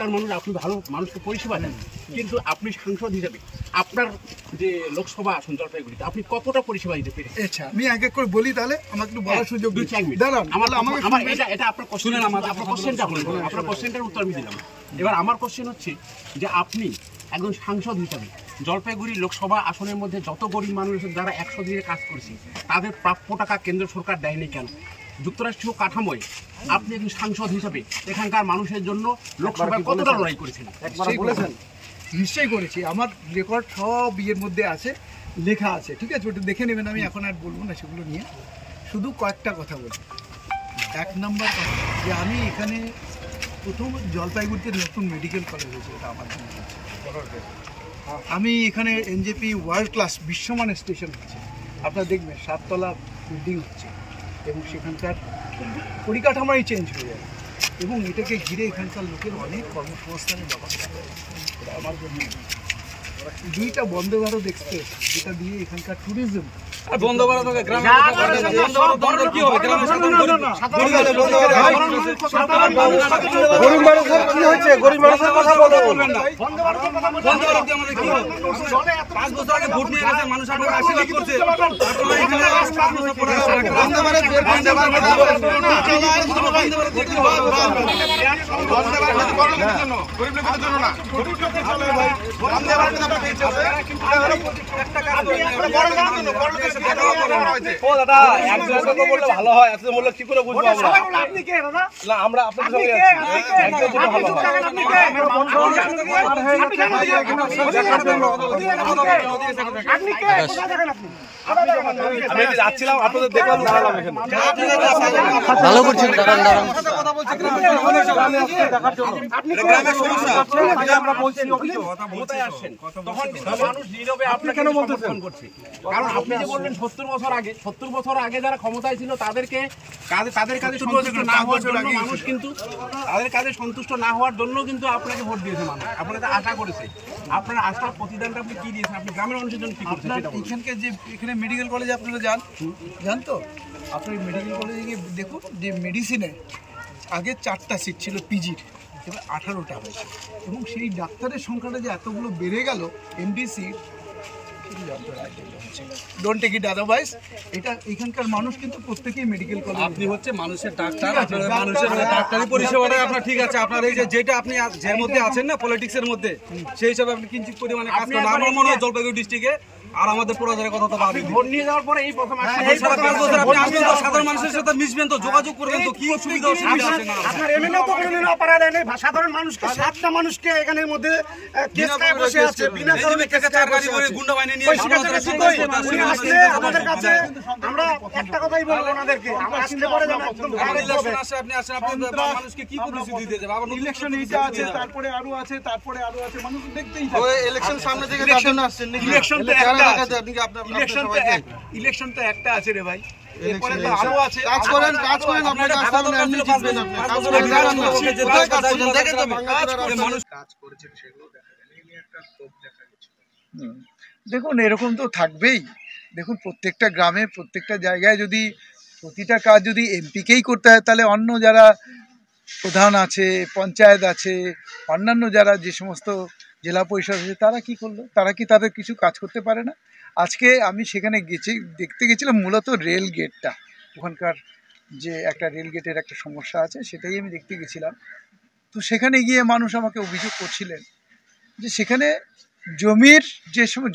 এলাকার মানুষ, আপনি ভালো মানুষকে পরিষেবা দেন, কিন্তু আপনি সাংসদ হিসাবে আপনার যে লোকসভা আসন জলপাইগুড়িতে আপনি কতটা পরিষেবা দিতে পেরেছেন? আচ্ছা, আমি এক এক করে বলি, তাহলে আমাকে একটু বলার সুযোগ দিন। দাঁড়ান, আমার এটা আপনার কোশ্চেন, আপনার কোশ্চেনটা বলুন, আপনার কোশ্চেনটার উত্তর আমি দিলাম। এবার আমার কোশ্চেন হচ্ছে যে আপনি একজন সাংসদ হিসাবে জলপাইগুড়ি লোকসভা আসনের মধ্যে যত গরিব মানুষের যারা 100 দিনে কাজ করেছে তাদের প্রাপ্য টাকা কেন্দ্র সরকার দেয়নি কেন? যুক্তরাষ্ট্রীয় কাঠামোয় আপনি একজন সাংসদ হিসাবে এখানকার মানুষের জন্য লোকসভায় কতটা লড়াই করেছেন? নিশ্চয়ই করেছি, আমার রেকর্ড সব ইয়ের মধ্যে আছে, লেখা আছে, ঠিক আছে, ওটা দেখে নেবেন। আমি এখন আর বলবো না সেগুলো নিয়ে, শুধু কয়েকটা কথা বলবো। এক নম্বর কথা যে আমি এখানে প্রথম জলপাইগুড়িতে নতুন মেডিকেল কলেজ হয়েছে, এটা আমার জন্য হচ্ছে। আমি এখানে এনজেপি ওয়ার্ল্ড ক্লাস বিশ্বমানের স্টেশন হচ্ছে, আপনারা দেখবেন 7 তলা বিল্ডিং হচ্ছে, এবং সেখানকার পরিকাঠামোই চেঞ্জ হয়ে যাবে, এবং এটাকে ঘিরে এখানকার লোকের অনেক কর্মসংস্থানের ব্যবস্থা রয়েছে। এটা আমার জন্য 2টা বন্দে ভারত এক্সপ্রেস, যেটা দিয়ে এখানকার ট্যুরিজম বন্ধ করা থাকে গ্রামে কি হবে? গ্রামে গরিব মানুষের কি হচ্ছে? গরিব মানুষের কথা বলবেন না। বন্ধ করা কি আমাদের কি হবে? 5 বছর আগে ভোট নিয়ে গেছে, মানুষ আপনাকে আশীর্বাদ করছে, আপনারা এখানে 5 বছর পরে ভালো হয়, এত বললে কি করে বুঝবো আমরা? আপনাদের সঙ্গে আমি যাচ্ছিলাম, আপনাদের দেখলাম, দাঁড়ালাম এখানে। ভালো করছেন, দাঁড়ান দাঁড়ান। কারণ আপনি যে বললেন 70 বছর আগে যারা ক্ষমতায় ছিল তাদের কাজে সন্তুষ্ট না হওয়ার জন্য মানুষ কিন্তু তাদের কাজে সন্তুষ্ট না হওয়ার জন্য কিন্তু আপনাকে ভোট দিয়েছে মানুষ, আপনাকে আশা করেছে। আপনার আশার প্রতিদানটা আপনি কি দিয়েছেন? আপনি গ্রামের মানুষের জন্য কি করছেন? এখানকার যে এখানে মেডিকেল কলেজে আপনারা যান তো, আপনার মেডিকেল কলেজে গিয়ে দেখুন যে মেডিসিনে আগে 4টা সিট ছিল পিজির, এবার 18টা হয়েছে, এবং সেই ডাক্তারের সংখ্যাটা যে এতগুলো বেড়ে গেল MDC, don't take it otherwise. এটা এখানকার মানুষ কিন্তু প্রত্যেকেই মেডিকেল কলেজ। আপনি হচ্ছে মানুষের ডাক্তার, মানুষের ডাক্তারি পরিষেবাটা আপনার ঠিক আছে। আপনার এই যেটা আপনি যার মধ্যে আছেন না, পলিটিক্সের মধ্যে, সেই হিসাবে আপনি কিঞ্চিত পরিমাণে কাজ করেন। আমার মনে হয় জলপাইগুড়ি ডিস্ট্রিক্টে আর আমাদের প্রজাদের কথা তো বাদ, ভোট নিয়ে যাওয়ার পরে এই প্রথম আপনি সাধারণ মানুষের সাথে মিশবেন তো, যোগাযোগ করবেন তো, কি সুবিধা অসুবিধা আছে না? আপনার এমএলএ তো কোনো দিন অপরাধ নেই, সাধারণ মানুষকে 7টা মানুষকে এখানের মধ্যে কেস খায় বসে আছে, বিনা কারণে কেস খায় বসে আছে। গুন্ডা বাহিনী নিয়ে আমাদের কাছে আমরা একটা কথাই বলবো ওনাদেরকে, আমরা আসলে পরে যেন একদম ইলেকশন আসে, আপনি আসেন, আপনি মানুষকে কি প্রতিশ্রুতি দিতে যাবেন? আবার ইলেকশন এইটা আছে, তারপরে আরো আছে, তারপরে আরো আছে, মানুষ দেখতেই থাকে। ইলেকশন সামনে থেকে তার জন্য আসছেন নাকি? ইলেকশন তো একটা আছে রে ভাই, এরপরে তো আরো আছে। কাজ করেন আপনি, কাজ করেন, এমনি জিতবেন আপনি। কাজ করেন, মানুষ কাজ করেছেন সেগুলো দেখা যায়, এই নিয়ে একটা ক্ষোভ দেখা গেছে। দেখুন, এরকম তো থাকবেই। দেখুন, প্রত্যেকটা গ্রামে, প্রত্যেকটা জায়গায় যদি প্রতিটা কাজ যদি এমপিকেই করতে হয়, তাহলে অন্য যারা প্রধান আছে, পঞ্চায়েত আছে, অন্যান্য যারা যে সমস্ত জেলা পরিষদ আছে, তারা কি করলো? তারা কি তাদের কিছু কাজ করতে পারে না? আজকে আমি সেখানে দেখতে গেছিলাম মূলত রেল গেটটা, ওখানকার যে একটা রেল গেটের একটা সমস্যা আছে, সেটাই আমি দেখতে গেছিলাম। তো সেখানে গিয়ে মানুষ আমাকে অভিযোগ করছিলেন যে সেখানে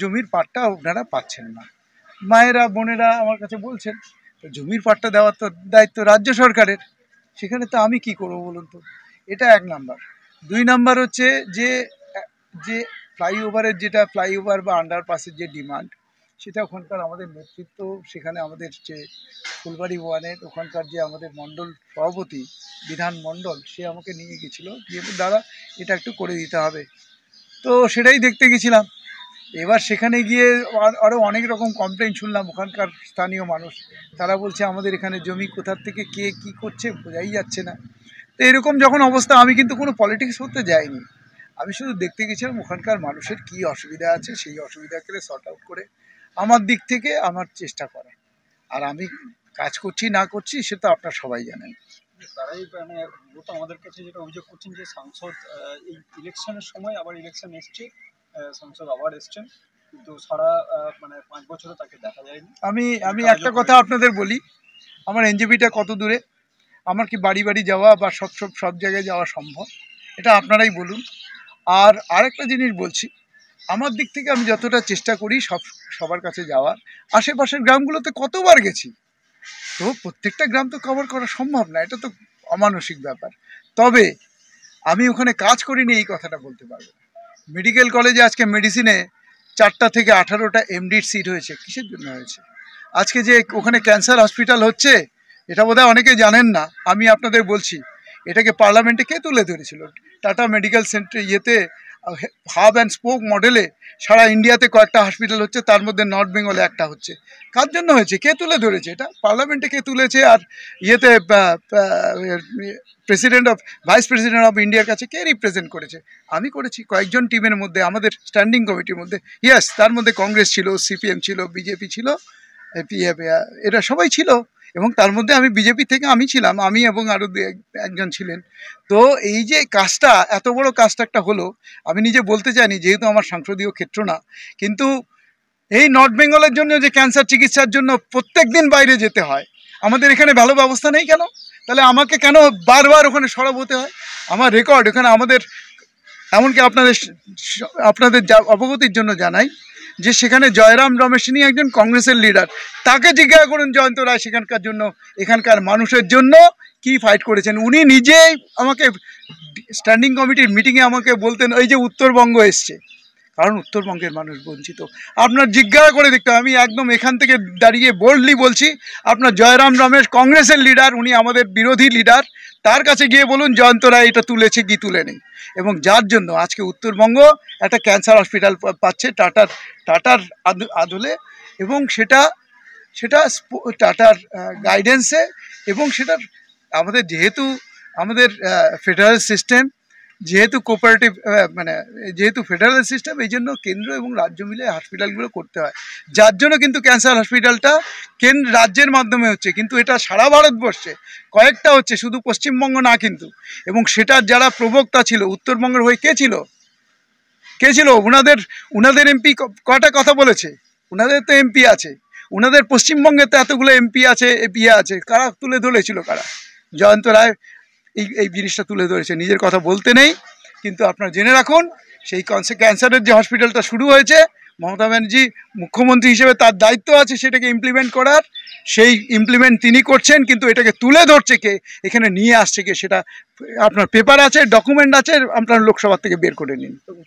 জমির পাট্টা ওনারা পাচ্ছেন না। মায়েরা, বোনেরা আমার কাছে বলছেন, তো জমির পাট্টা দেওয়ার তো দায়িত্ব রাজ্য সরকারের, সেখানে তো আমি কি করবো বলুন তো? এটা 1 নাম্বার। 2 নাম্বার হচ্ছে যে ফ্লাইওভার বা আন্ডারপাসের যে ডিমান্ড, সেটা ওখানকার আমাদের নেতৃত্ব, সেখানে আমাদের যে ফুলবাড়ি ওয়ানের ওখানকার যে আমাদের মণ্ডল সভাপতি বিধান মণ্ডল, সে আমাকে নিয়ে গেছিলো, গিয়ে দাদা এটা একটু করে দিতে হবে। তো সেটাই দেখতে গেছিলাম। এবার সেখানে গিয়ে আরও অনেক রকম কমপ্লেন শুনলাম ওখানকার স্থানীয় মানুষ, তারা বলছে আমাদের এখানে জমি কোথার থেকে কে কী করছে বোঝাই যাচ্ছে না। তো এরকম যখন অবস্থা, আমি কিন্তু কোনো পলিটিক্স করতে যাইনি, আমি শুধু দেখতে গেছিলাম ওখানকার মানুষের কী অসুবিধা আছে, সেই অসুবিধাকে সর্ট আউট করে আমার দিক থেকে আমার চেষ্টা করা। আর আমি কাজ করছি না করছি সেটা আপনারা সবাই জানেন। তারাই মানে মূলত আমাদের কাছে যেটা অভিযোগ করছেন যে সাংসদ এই ইলেকশনের সময় আবার ইলেকশন এসছে, সাংসদ আবার এসছেন, কিন্তু সারা মানে 5 বছরে তাকে দেখা যায়নি। আমি একটা কথা আপনাদের বলি, আমার এনজেপিটা কত দূরে, আমার কি বাড়ি বাড়ি যাওয়া বা সব জায়গায় যাওয়া সম্ভব, এটা আপনারাই বলুন। আর আরেকটা জিনিস বলছি, আমার দিক থেকে আমি যতটা চেষ্টা করি সবার কাছে যাওয়ার, আশেপাশের গ্রামগুলোতে কতবার গেছি, তো প্রত্যেকটা গ্রাম তো কভার করা সম্ভব না, এটা তো অমানসিক ব্যাপার। তবে আমি ওখানে কাজ করিনি এই কথাটা বলতে পারবো না। মেডিকেল কলেজে আজকে মেডিসিনে 4টা থেকে 18টা এমডির সিট হয়েছে, কিসের জন্য হয়েছে? আজকে যে ওখানে ক্যান্সার হসপিটাল হচ্ছে, এটা বোধহয় অনেকে জানেন না, আমি আপনাদের বলছি, এটাকে পার্লামেন্টে কে তুলে ধরেছিল? টাটা মেডিকেল সেন্টার ইয়েতে হাব অ্যান্ড স্পোক মডেলে সারা ইন্ডিয়াতে কয়েকটা হসপিটাল হচ্ছে, তার মধ্যে নর্থ বেঙ্গলে একটা হচ্ছে। কার জন্য হয়েছে? কে তুলে ধরেছে? এটা পার্লামেন্টে কে তুলেছে? আর ইয়েতে ভাইস প্রেসিডেন্ট অফ ইন্ডিয়ার কাছে কে রিপ্রেজেন্ট করেছে? আমি করেছি কয়েকজন টিমের মধ্যে, আমাদের স্ট্যান্ডিং কমিটির মধ্যে। ইয়েস, তার মধ্যে কংগ্রেস ছিল, সিপিএম ছিল, বিজেপি ছিল, এরা সবাই ছিল, এবং তার মধ্যে আমি বিজেপি থেকে আমি ছিলাম, আমি এবং আরও একজন ছিলেন। তো এই যে কাজটা, এত বড় কাজটা একটা হলো, আমি নিজে বলতে চাইনি যেহেতু আমার সংসদীয় ক্ষেত্র না, কিন্তু এই নর্থ বেঙ্গলের জন্য যে ক্যান্সার চিকিৎসার জন্য প্রত্যেক দিন বাইরে যেতে হয়, আমাদের এখানে ভালো ব্যবস্থা নেই কেন? তাহলে আমাকে কেন বারবার ওখানে সরব হতে হয়? আমার রেকর্ড ওখানে আমাদের, এমনকি আপনাদের অবগতির জন্য জানাই যে সেখানে জয়রাম রমেশ তিনি একজন কংগ্রেসের লিডার, তাকে জিজ্ঞাসা করুন জয়ন্ত রায় সেখানকার জন্য, এখানকার মানুষের জন্য কি ফাইট করেছেন। উনি নিজেই আমাকে স্ট্যান্ডিং কমিটির মিটিংয়ে আমাকে বলতেন এই যে উত্তরবঙ্গ এসছে, কারণ উত্তরবঙ্গের মানুষ বঞ্চিত। আপনার জিজ্ঞাসা করে দেখতে, আমি একদম এখান থেকে দাঁড়িয়ে বোল্ডলি বলছি, আপনার জয়রাম রমেশ কংগ্রেসের লিডার, উনি আমাদের বিরোধী লিডার, তার কাছে গিয়ে বলুন জয়ন্ত রায় এটা তুলেছে কি তুলে নেই। এবং যার জন্য আজকে উত্তরবঙ্গ একটা ক্যান্সার হসপিটাল পাচ্ছে টাটার আদলে, এবং সেটা টাটার গাইডেন্সে, এবং সেটার যেহেতু আমাদের ফেডারেল সিস্টেম, যেহেতু কোঅপারেটিভ যেহেতু ফেডারেল সিস্টেম, এই জন্য কেন্দ্র এবং রাজ্য মিলে হসপিটালগুলো করতে হয়, যার জন্য কিন্তু ক্যান্সার হসপিটালটা রাজ্যের মাধ্যমে হচ্ছে, কিন্তু এটা সারা ভারতবর্ষে কয়েকটা হচ্ছে, শুধু পশ্চিমবঙ্গ না কিন্তু। এবং সেটার যারা প্রবক্তা ছিল উত্তরবঙ্গের হয়ে কে ছিল? উনাদের এমপি কয়টা কথা বলেছে? উনাদের তো এমপি আছে, উনাদের পশ্চিমবঙ্গে তো এতগুলো এমপি আছে, আছে, কারা তুলে ধরেছিল? কারা? জয়ন্ত রায় এই জিনিসটা তুলে ধরেছে, নিজের কথা বলতে নেই, কিন্তু আপনারা জেনে রাখুন, সেই ক্যান্সারের যে হসপিটালটা শুরু হয়েছে, মমতা ব্যানার্জি মুখ্যমন্ত্রী হিসেবে তার দায়িত্ব আছে সেটাকে ইমপ্লিমেন্ট করার, সেই ইমপ্লিমেন্ট তিনি করছেন, কিন্তু এটাকে তুলে ধরছে কে, এখানে নিয়ে আসছে কে, সেটা আপনার পেপার আছে, ডকুমেন্ট আছে, আপনার লোকসভা থেকে বের করে নিন।